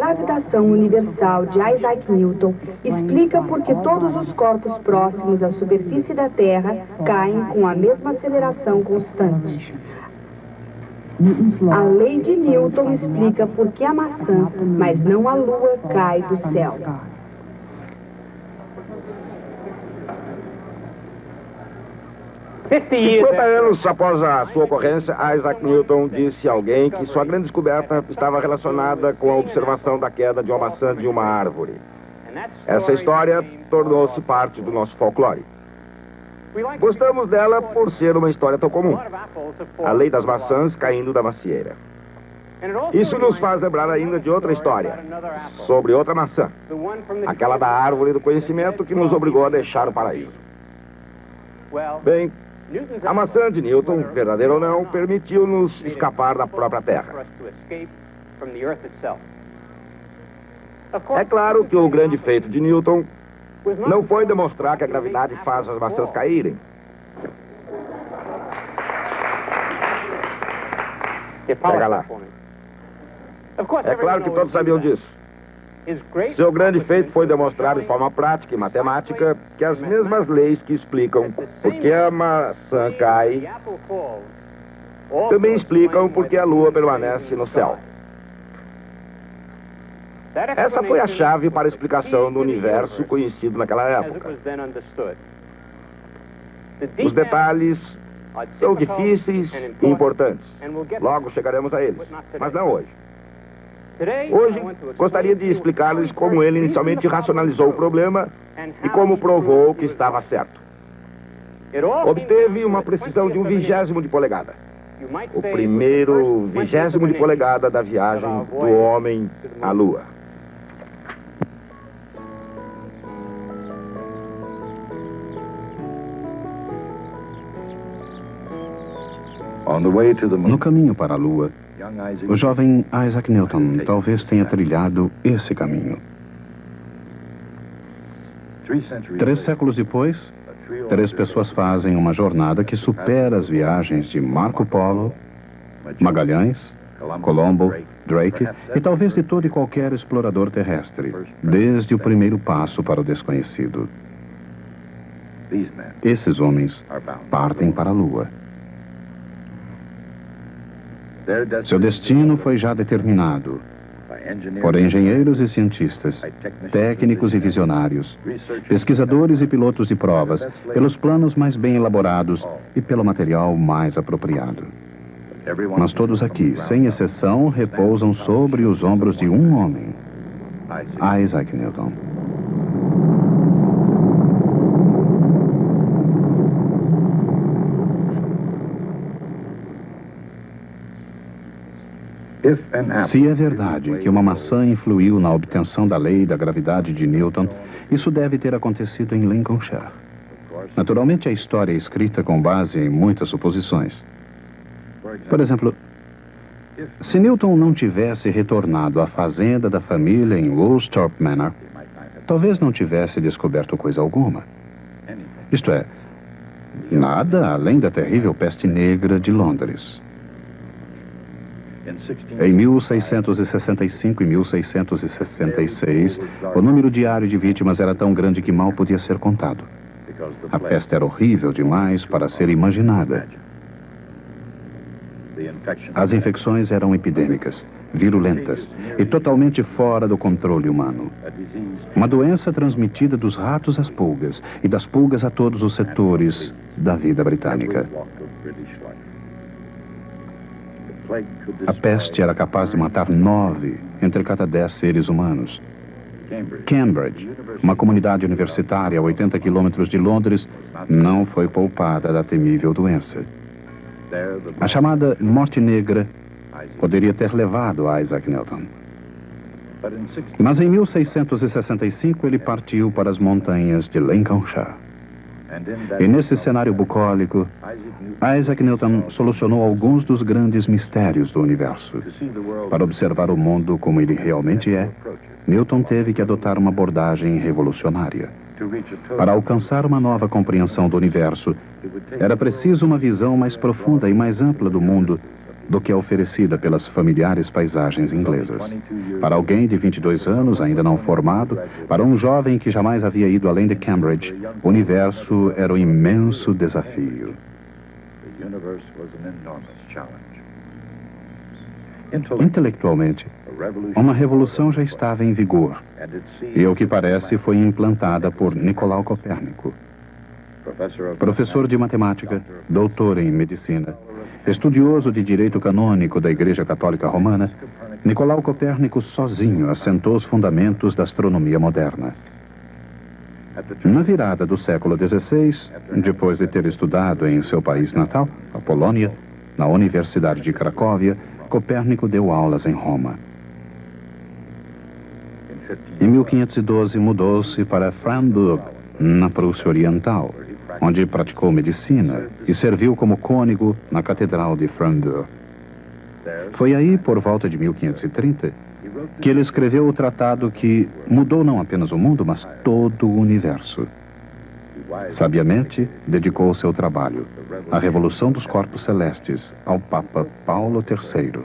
gravitação universal de Isaac Newton explica por que todos os corpos próximos à superfície da Terra caem com a mesma aceleração constante. A lei de Newton explica por que a maçã, mas não a lua, cai do céu. "50 anos após a sua ocorrência, Isaac Newton disse a alguém que sua grande descoberta estava relacionada com a observação da queda de uma maçã de uma árvore. Essa história tornou-se parte do nosso folclore. Gostamos dela por ser uma história tão comum. A lei das maçãs caindo da macieira. Isso nos faz lembrar ainda de outra história, sobre outra maçã. Aquela da árvore do conhecimento que nos obrigou a deixar o paraíso. Bem, a maçã de Newton, verdadeira ou não, permitiu-nos escapar da própria Terra. É claro que o grande feito de Newton não foi demonstrar que a gravidade faz as maçãs caírem. Pega lá. É claro que todos sabiam disso. Seu grande feito foi demonstrar de forma prática e matemática que as mesmas leis que explicam por que a maçã cai também explicam por que a lua permanece no céu. Essa foi a chave para a explicação do universo conhecido naquela época. Os detalhes são difíceis e importantes. Logo chegaremos a eles, mas não hoje. Hoje, gostaria de explicar-lhes como ele inicialmente racionalizou o problema e como provou que estava certo. Obteve uma precisão de 1/20 de polegada. O primeiro 20º de polegada da viagem do homem à Lua. No caminho para a Lua, o jovem Isaac Newton talvez tenha trilhado esse caminho. 3 séculos depois, 3 pessoas fazem uma jornada que supera as viagens de Marco Polo, Magalhães, Colombo, Drake e talvez de todo e qualquer explorador terrestre, desde o primeiro passo para o desconhecido. Esses homens partem para a Lua. Seu destino foi já determinado por engenheiros e cientistas, técnicos e visionários, pesquisadores e pilotos de provas, pelos planos mais bem elaborados e pelo material mais apropriado. Mas todos aqui, sem exceção, repousam sobre os ombros de um homem, Isaac Newton. Se é verdade que uma maçã influiu na obtenção da lei da gravidade de Newton, isso deve ter acontecido em Lincolnshire. Naturalmente, a história é escrita com base em muitas suposições. Por exemplo, se Newton não tivesse retornado à fazenda da família em Woolsthorpe Manor, talvez não tivesse descoberto coisa alguma. Isto é, nada além da terrível peste negra de Londres. Em 1665 e 1666, o número diário de vítimas era tão grande que mal podia ser contado. A peste era horrível demais para ser imaginada. As infecções eram epidêmicas, virulentas e totalmente fora do controle humano. Uma doença transmitida dos ratos às pulgas e das pulgas a todos os setores da vida britânica. A peste era capaz de matar 9 entre cada 10 seres humanos. Cambridge, uma comunidade universitária a 80 quilômetros de Londres, não foi poupada da temível doença. A chamada Morte Negra poderia ter levado a Isaac Newton. Mas em 1665 ele partiu para as montanhas de Lincolnshire. E nesse cenário bucólico, Isaac Newton solucionou alguns dos grandes mistérios do universo. Para observar o mundo como ele realmente é, Newton teve que adotar uma abordagem revolucionária. Para alcançar uma nova compreensão do universo, era preciso uma visão mais profunda e mais ampla do mundo do que a oferecida pelas familiares paisagens inglesas. Para alguém de 22 anos, ainda não formado, para um jovem que jamais havia ido além de Cambridge, o universo era um imenso desafio. Intelectualmente, uma revolução já estava em vigor, e, ao que parece, foi implantada por Nicolau Copérnico. Professor de matemática, doutor em medicina, estudioso de direito canônico da Igreja Católica Romana, Nicolau Copérnico sozinho assentou os fundamentos da astronomia moderna. Na virada do século XVI, depois de ter estudado em seu país natal, a Polônia, na Universidade de Cracóvia, Copérnico deu aulas em Roma. Em 1512, mudou-se para Freiburg, na Prússia Oriental, onde praticou medicina e serviu como cônego na Catedral de Freiburg. Foi aí, por volta de 1530, que ele escreveu o tratado que mudou não apenas o mundo, mas todo o universo. Sabiamente, dedicou seu trabalho à Revolução dos Corpos Celestes ao Papa Paulo III.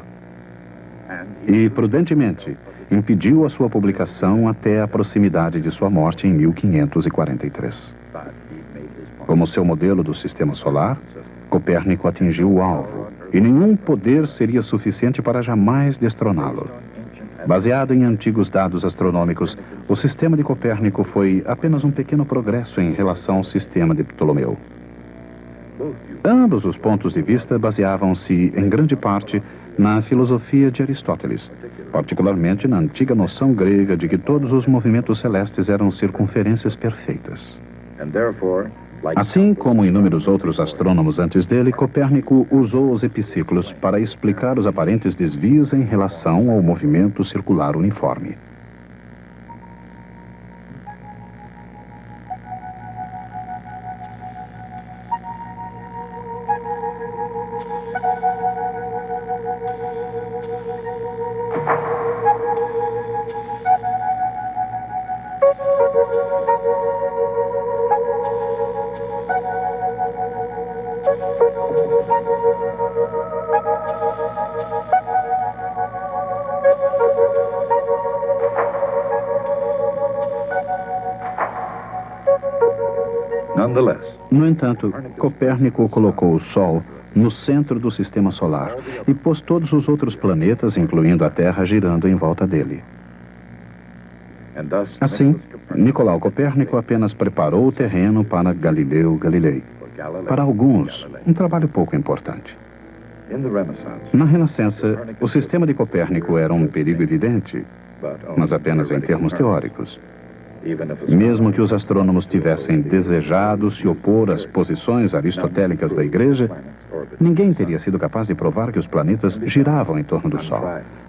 E, prudentemente, impediu a sua publicação até a proximidade de sua morte em 1543. Como seu modelo do sistema solar, Copérnico atingiu o alvo, e nenhum poder seria suficiente para jamais destroná-lo. Baseado em antigos dados astronômicos, o sistema de Copérnico foi apenas um pequeno progresso em relação ao sistema de Ptolomeu. Ambos os pontos de vista baseavam-se, em grande parte, na filosofia de Aristóteles, particularmente na antiga noção grega de que todos os movimentos celestes eram circunferências perfeitas. Assim como inúmeros outros astrônomos antes dele, Copérnico usou os epiciclos para explicar os aparentes desvios em relação ao movimento circular uniforme. No entanto, Copérnico colocou o Sol no centro do sistema solar e pôs todos os outros planetas, incluindo a Terra, girando em volta dele. Assim, Nicolau Copérnico apenas preparou o terreno para Galileu Galilei. Para alguns, um trabalho pouco importante. Na Renascença, o sistema de Copérnico era um perigo evidente, mas apenas em termos teóricos. Mesmo que os astrônomos tivessem desejado se opor às posições aristotélicas da Igreja, ninguém teria sido capaz de provar que os planetas giravam em torno do Sol.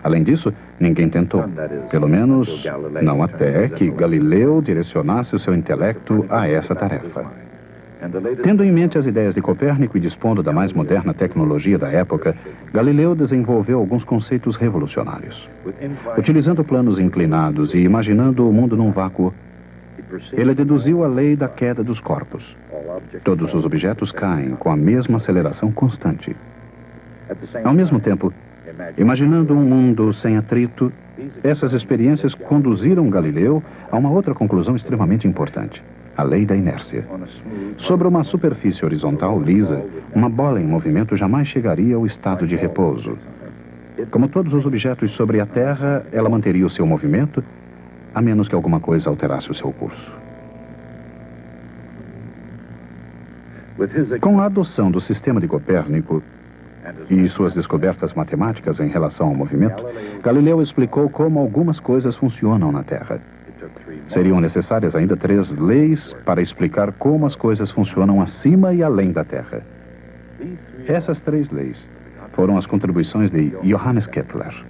Além disso, ninguém tentou. Pelo menos, não até que Galileu direcionasse o seu intelecto a essa tarefa. Tendo em mente as ideias de Copérnico e dispondo da mais moderna tecnologia da época, Galileu desenvolveu alguns conceitos revolucionários. Utilizando planos inclinados e imaginando o mundo num vácuo, ele deduziu a lei da queda dos corpos. Todos os objetos caem com a mesma aceleração constante. Ao mesmo tempo, imaginando um mundo sem atrito, essas experiências conduziram Galileu a uma outra conclusão extremamente importante: a lei da inércia. Sobre uma superfície horizontal lisa, uma bola em movimento jamais chegaria ao estado de repouso. Como todos os objetos sobre a Terra, ela manteria o seu movimento, a menos que alguma coisa alterasse o seu curso. Com a adoção do sistema de Copérnico e suas descobertas matemáticas em relação ao movimento, Galileu explicou como algumas coisas funcionam na Terra. Seriam necessárias ainda 3 leis para explicar como as coisas funcionam acima e além da Terra. Essas 3 leis foram as contribuições de Johannes Kepler.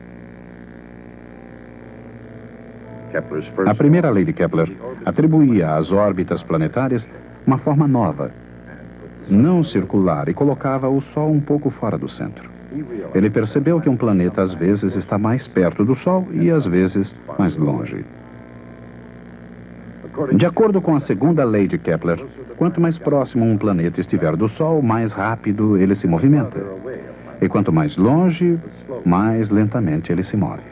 A primeira lei de Kepler atribuía às órbitas planetárias uma forma nova, não circular, e colocava o Sol um pouco fora do centro. Ele percebeu que um planeta às vezes está mais perto do Sol e às vezes mais longe. De acordo com a segunda lei de Kepler, quanto mais próximo um planeta estiver do Sol, mais rápido ele se movimenta. E quanto mais longe, mais lentamente ele se move.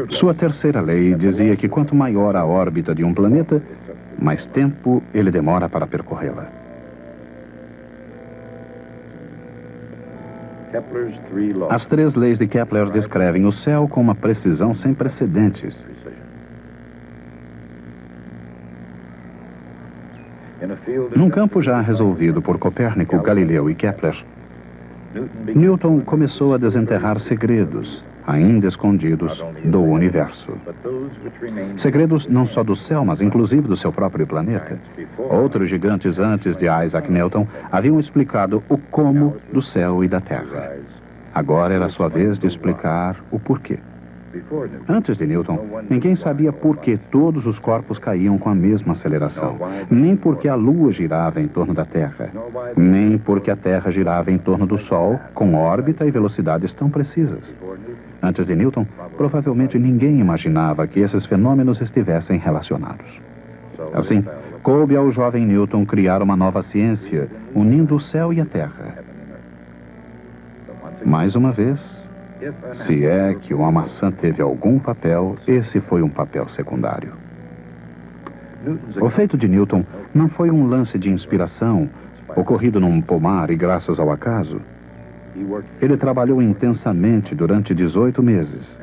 Sua terceira lei dizia que quanto maior a órbita de um planeta, mais tempo ele demora para percorrê-la. As 3 leis de Kepler descrevem o céu com uma precisão sem precedentes. Num campo já resolvido por Copérnico, Galileu e Kepler, Newton começou a desenterrar segredos, ainda escondidos, do universo. Segredos não só do céu, mas inclusive do seu próprio planeta. Outros gigantes antes de Isaac Newton haviam explicado o como do céu e da terra. Agora era sua vez de explicar o porquê. Antes de Newton, ninguém sabia por que todos os corpos caíam com a mesma aceleração, nem porque a Lua girava em torno da Terra, nem porque a Terra girava em torno do Sol, com órbita e velocidades tão precisas. Antes de Newton, provavelmente ninguém imaginava que esses fenômenos estivessem relacionados. Assim, coube ao jovem Newton criar uma nova ciência, unindo o céu e a Terra. Mais uma vez, se é que uma maçã teve algum papel, esse foi um papel secundário. O feito de Newton não foi um lance de inspiração, ocorrido num pomar e graças ao acaso. Ele trabalhou intensamente durante 18 meses.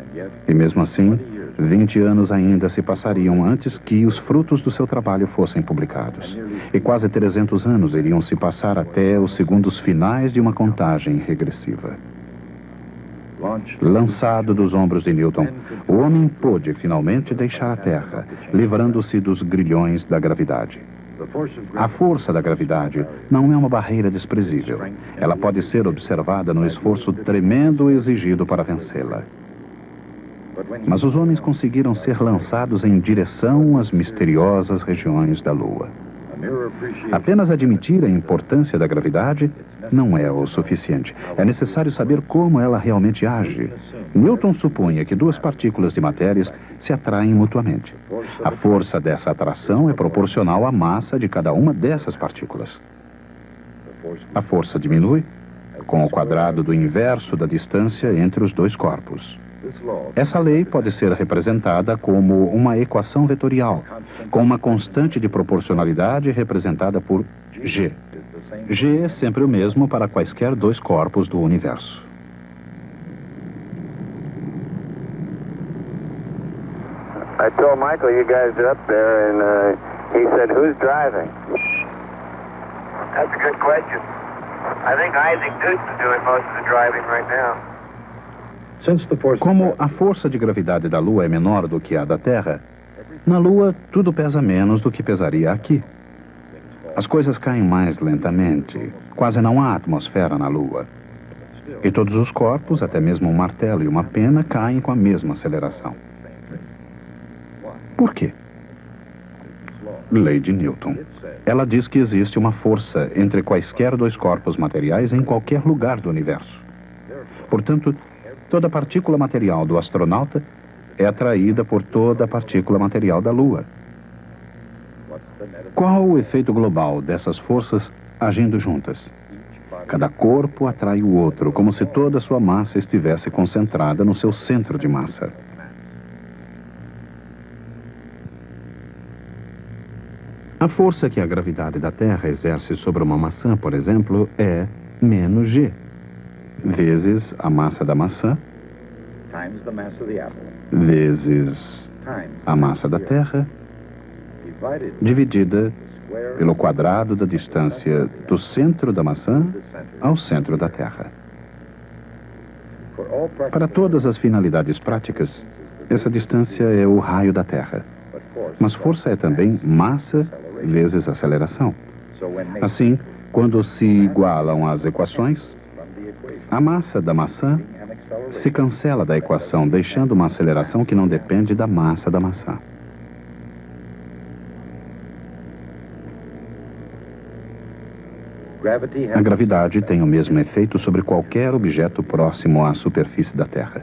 E mesmo assim, 20 anos ainda se passariam antes que os frutos do seu trabalho fossem publicados. E quase 300 anos iriam se passar até os segundos finais de uma contagem regressiva. Lançado dos ombros de Newton, o homem pôde finalmente deixar a Terra, livrando-se dos grilhões da gravidade. A força da gravidade não é uma barreira desprezível. Ela pode ser observada no esforço tremendo exigido para vencê-la. Mas os homens conseguiram ser lançados em direção às misteriosas regiões da Lua. Apenas admitir a importância da gravidade não é o suficiente. É necessário saber como ela realmente age. Newton supunha que 2 partículas de matérias se atraem mutuamente. A força dessa atração é proporcional à massa de cada uma dessas partículas. A força diminui com o quadrado do inverso da distância entre os 2 corpos. Essa lei pode ser representada como uma equação vetorial, com uma constante de proporcionalidade representada por G. G é sempre o mesmo para quaisquer 2 corpos do universo. I told Michael you guys are up there, and he said, "Who's driving?" That's a good question. I think Isaac Newton's doing most of the driving right now. Como a força de gravidade da Lua é menor do que a da Terra, na Lua tudo pesa menos do que pesaria aqui. As coisas caem mais lentamente, quase não há atmosfera na Lua. E todos os corpos, até mesmo um martelo e uma pena, caem com a mesma aceleração. Por quê? Lei de Newton. Ela diz que existe uma força entre quaisquer 2 corpos materiais em qualquer lugar do universo. Portanto, toda partícula material do astronauta é atraída por toda a partícula material da Lua. Qual o efeito global dessas forças agindo juntas? Cada corpo atrai o outro, como se toda a sua massa estivesse concentrada no seu centro de massa. A força que a gravidade da Terra exerce sobre uma maçã, por exemplo, é menos G, vezes a massa da maçã, vezes a massa da Terra, dividida pelo quadrado da distância do centro da maçã ao centro da Terra. Para todas as finalidades práticas, essa distância é o raio da Terra. Mas força é também massa vezes aceleração. Assim, quando se igualam as equações, a massa da maçã se cancela da equação, deixando uma aceleração que não depende da massa da maçã. A gravidade tem o mesmo efeito sobre qualquer objeto próximo à superfície da Terra.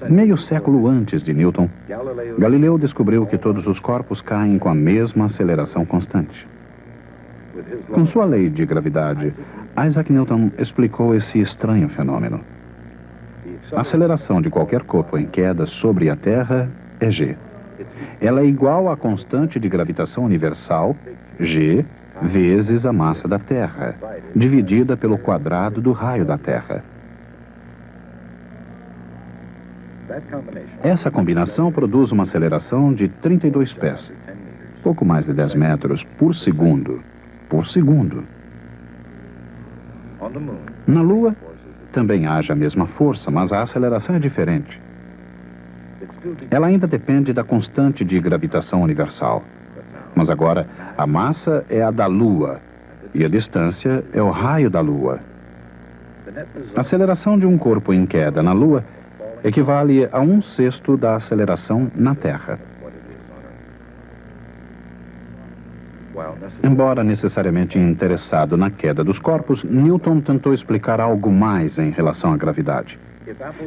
Meio século antes de Newton, Galileu descobriu que todos os corpos caem com a mesma aceleração constante. Com sua lei de gravidade, Isaac Newton explicou esse estranho fenômeno. A aceleração de qualquer corpo em queda sobre a Terra é g. Ela é igual à constante de gravitação universal, g, vezes a massa da Terra, dividida pelo quadrado do raio da Terra. Essa combinação produz uma aceleração de 32 pés, pouco mais de 10 metros por segundo. Na Lua, também haja a mesma força, mas a aceleração é diferente. Ela ainda depende da constante de gravitação universal. Mas agora, a massa é a da Lua e a distância é o raio da Lua. A aceleração de um corpo em queda na Lua equivale a 1/6 da aceleração na Terra. Embora necessariamente interessado na queda dos corpos, Newton tentou explicar algo mais em relação à gravidade.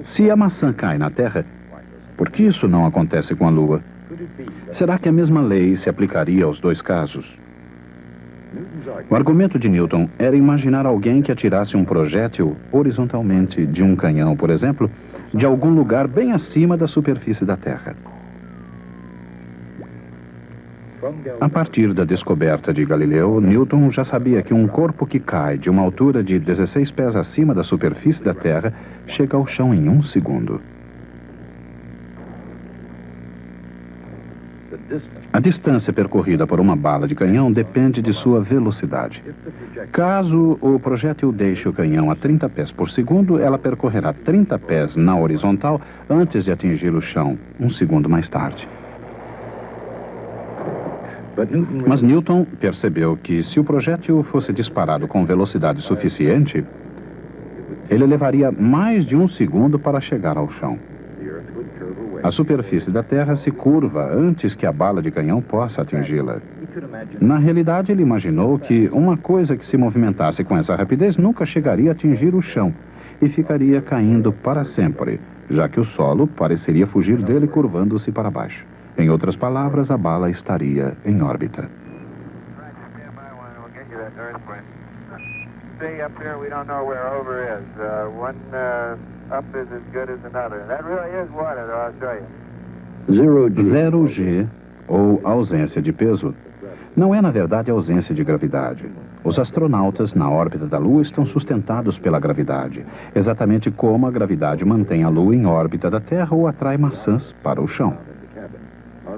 Se a maçã cai na Terra, por que isso não acontece com a Lua? Será que a mesma lei se aplicaria aos dois casos? O argumento de Newton era imaginar alguém que atirasse um projétil horizontalmente de um canhão, por exemplo, de algum lugar bem acima da superfície da Terra. A partir da descoberta de Galileu, Newton já sabia que um corpo que cai de uma altura de 16 pés acima da superfície da Terra chega ao chão em 1 segundo. A distância percorrida por uma bala de canhão depende de sua velocidade. Caso o projétil deixe o canhão a 30 pés por segundo, ela percorrerá 30 pés na horizontal antes de atingir o chão, 1 segundo mais tarde. Mas Newton percebeu que se o projétil fosse disparado com velocidade suficiente, ele levaria mais de 1 segundo para chegar ao chão. A superfície da Terra se curva antes que a bala de canhão possa atingi-la. Na realidade, ele imaginou que uma coisa que se movimentasse com essa rapidez nunca chegaria a atingir o chão e ficaria caindo para sempre, já que o solo pareceria fugir dele curvando-se para baixo. Em outras palavras, a bala estaria em órbita. Zero G, ou ausência de peso, não é na verdade ausência de gravidade. Os astronautas na órbita da Lua estão sustentados pela gravidade, exatamente como a gravidade mantém a Lua em órbita da Terra ou atrai maçãs para o chão.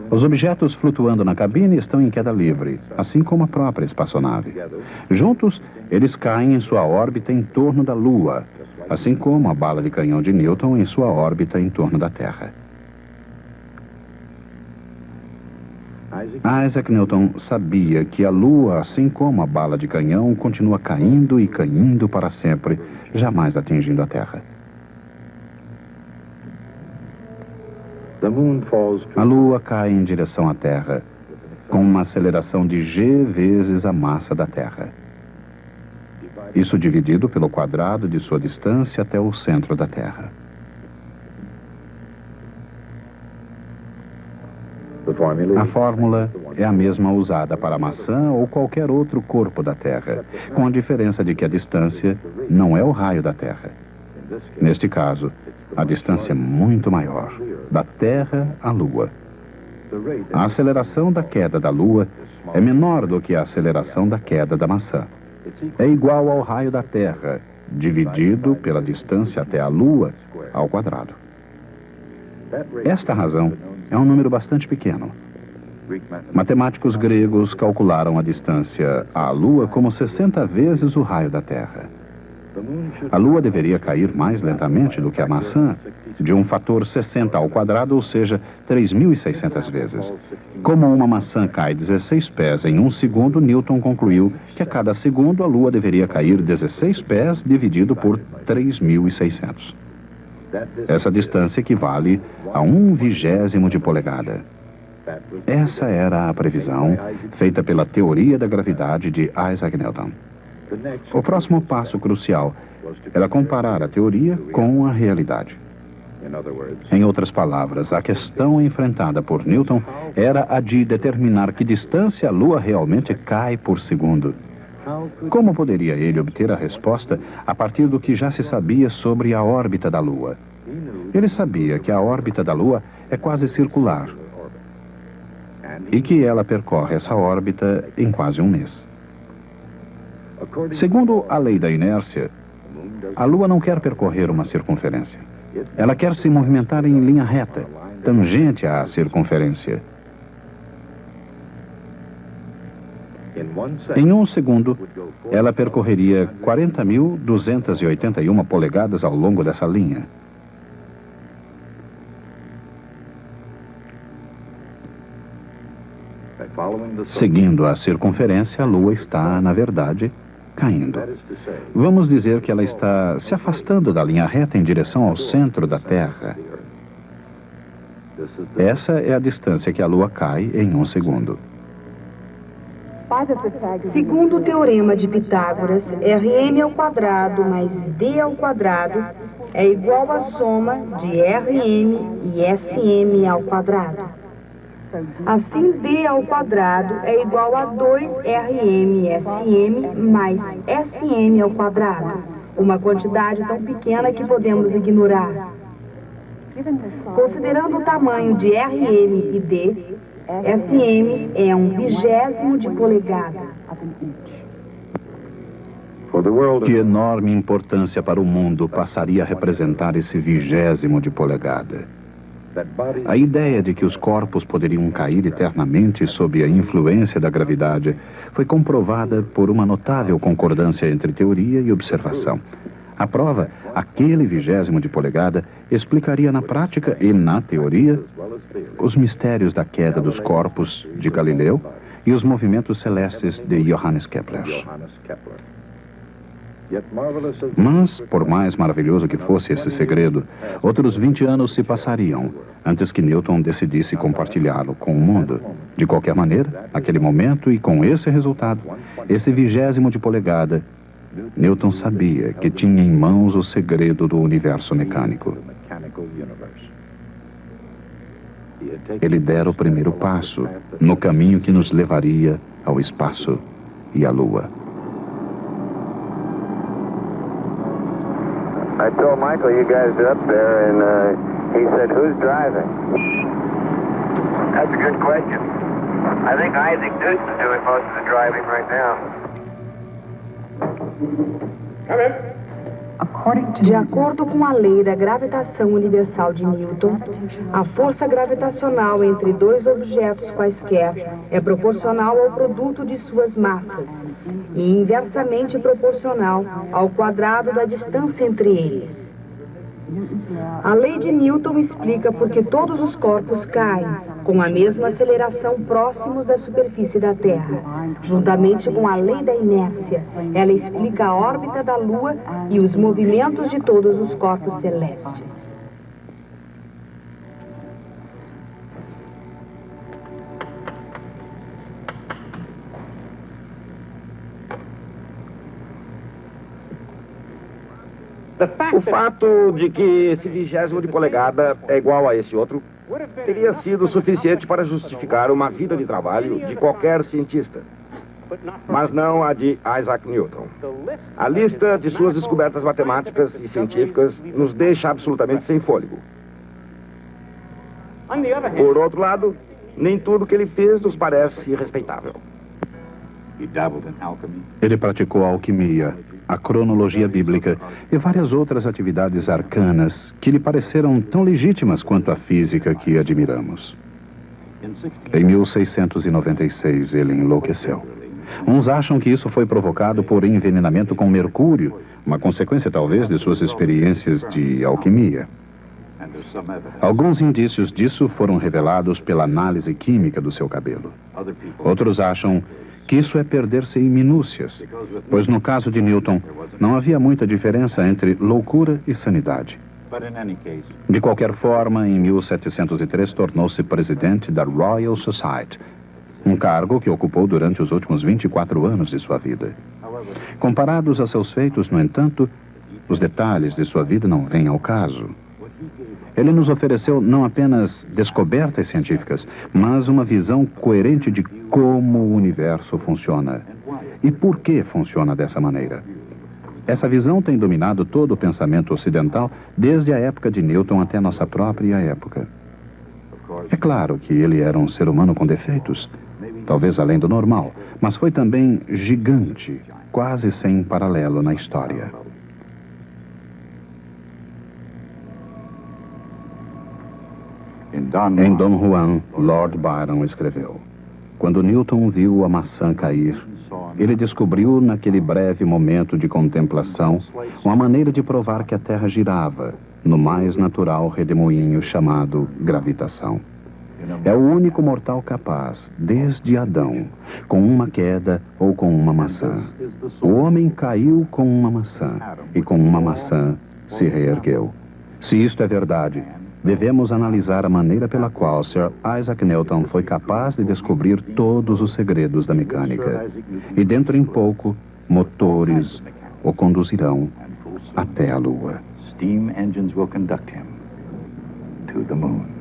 Os objetos flutuando na cabine estão em queda livre, assim como a própria espaçonave. Juntos, eles caem em sua órbita em torno da Lua, assim como a bala de canhão de Newton em sua órbita em torno da Terra. Isaac Newton sabia que a Lua, assim como a bala de canhão, continua caindo e caindo para sempre, jamais atingindo a Terra. A Lua cai em direção à Terra, com uma aceleração de g vezes a massa da Terra. Isso dividido pelo quadrado de sua distância até o centro da Terra. A fórmula é a mesma usada para a maçã ou qualquer outro corpo da Terra, com a diferença de que a distância não é o raio da Terra. Neste caso, a distância é muito maior, da Terra à Lua. A aceleração da queda da Lua é menor do que a aceleração da queda da maçã. É igual ao raio da Terra, dividido pela distância até a Lua ao quadrado. Esta razão é um número bastante pequeno. Matemáticos gregos calcularam a distância à Lua como 60 vezes o raio da Terra. A Lua deveria cair mais lentamente do que a maçã, de um fator 60 ao quadrado, ou seja, 3.600 vezes. Como uma maçã cai 16 pés em 1 segundo, Newton concluiu que a cada segundo a Lua deveria cair 16 pés dividido por 3.600. Essa distância equivale a 1/20 de polegada. Essa era a previsão feita pela teoria da gravidade de Isaac Newton. O próximo passo crucial era comparar a teoria com a realidade. Em outras palavras, a questão enfrentada por Newton era a de determinar que distância a Lua realmente cai por segundo. Como poderia ele obter a resposta a partir do que já se sabia sobre a órbita da Lua? Ele sabia que a órbita da Lua é quase circular e que ela percorre essa órbita em quase um mês. Segundo a lei da inércia, a Lua não quer percorrer uma circunferência. Ela quer se movimentar em linha reta, tangente à circunferência. Em um segundo, ela percorreria 40.281 polegadas ao longo dessa linha. Seguindo a circunferência, a Lua está, na verdade, caindo. Vamos dizer que ela está se afastando da linha reta em direção ao centro da Terra. Essa é a distância que a Lua cai em um segundo. Segundo o teorema de Pitágoras, Rm² mais D² é igual à soma de Rm e Sm². Assim, D² é igual a 2RmSm mais Sm², uma quantidade tão pequena que podemos ignorar. Considerando o tamanho de Rm e D, Sm é 1/20 de polegada. Que enorme importância para o mundo passaria a representar esse 1/20 de polegada. A ideia de que os corpos poderiam cair eternamente sob a influência da gravidade foi comprovada por uma notável concordância entre teoria e observação. A prova, aquele 1/20 de polegada, explicaria na prática e na teoria os mistérios da queda dos corpos de Galileu e os movimentos celestes de Johannes Kepler. Mas, por mais maravilhoso que fosse esse segredo, outros 20 anos se passariam antes que Newton decidisse compartilhá-lo com o mundo. De qualquer maneira, naquele momento e com esse resultado, esse 1/20 de polegada, Newton sabia que tinha em mãos o segredo do universo mecânico. Ele dera o primeiro passo no caminho que nos levaria ao espaço e à Lua. I told Michael you guys are up there, and he said, "Who's driving?" That's a good question. I think Isaac Newton's doing most of the driving right now. De acordo com a lei da gravitação universal de Newton, a força gravitacional entre dois objetos quaisquer é proporcional ao produto de suas massas e inversamente proporcional ao quadrado da distância entre eles. A lei de Newton explica por que todos os corpos caem com a mesma aceleração próximos da superfície da Terra. Juntamente com a lei da inércia, ela explica a órbita da Lua e os movimentos de todos os corpos celestes. O fato de que esse 1/20 de polegada é igual a esse outro teria sido suficiente para justificar uma vida de trabalho de qualquer cientista, mas não a de Isaac Newton. A lista de suas descobertas matemáticas e científicas nos deixa absolutamente sem fôlego. Por outro lado, nem tudo que ele fez nos parece respeitável. Ele praticou a alquimia, a cronologia bíblica e várias outras atividades arcanas que lhe pareceram tão legítimas quanto a física que admiramos. Em 1696, ele enlouqueceu. Uns acham que isso foi provocado por envenenamento com mercúrio, uma consequência talvez de suas experiências de alquimia. Alguns indícios disso foram revelados pela análise química do seu cabelo. Outros acham que isso é perder-se em minúcias, pois no caso de Newton não havia muita diferença entre loucura e sanidade. De qualquer forma, em 1703 tornou-se presidente da Royal Society, um cargo que ocupou durante os últimos 24 anos de sua vida. Comparados a seus feitos, no entanto, os detalhes de sua vida não vêm ao caso. Ele nos ofereceu não apenas descobertas científicas, mas uma visão coerente de como o universo funciona e por que funciona dessa maneira. Essa visão tem dominado todo o pensamento ocidental desde a época de Newton até nossa própria época. É claro que ele era um ser humano com defeitos, talvez além do normal, mas foi também gigante, quase sem paralelo na história. Em Dom Juan, Lord Byron escreveu: quando Newton viu a maçã cair, ele descobriu naquele breve momento de contemplação uma maneira de provar que a Terra girava no mais natural redemoinho chamado gravitação. É o único mortal capaz, desde Adão, com uma queda ou com uma maçã. O homem caiu com uma maçã e com uma maçã se reergueu. Se isto é verdade, devemos analisar a maneira pela qual Sir Isaac Newton foi capaz de descobrir todos os segredos da mecânica. E dentro em pouco, motores o conduzirão até a Lua. Steam engines will conduct him to the moon.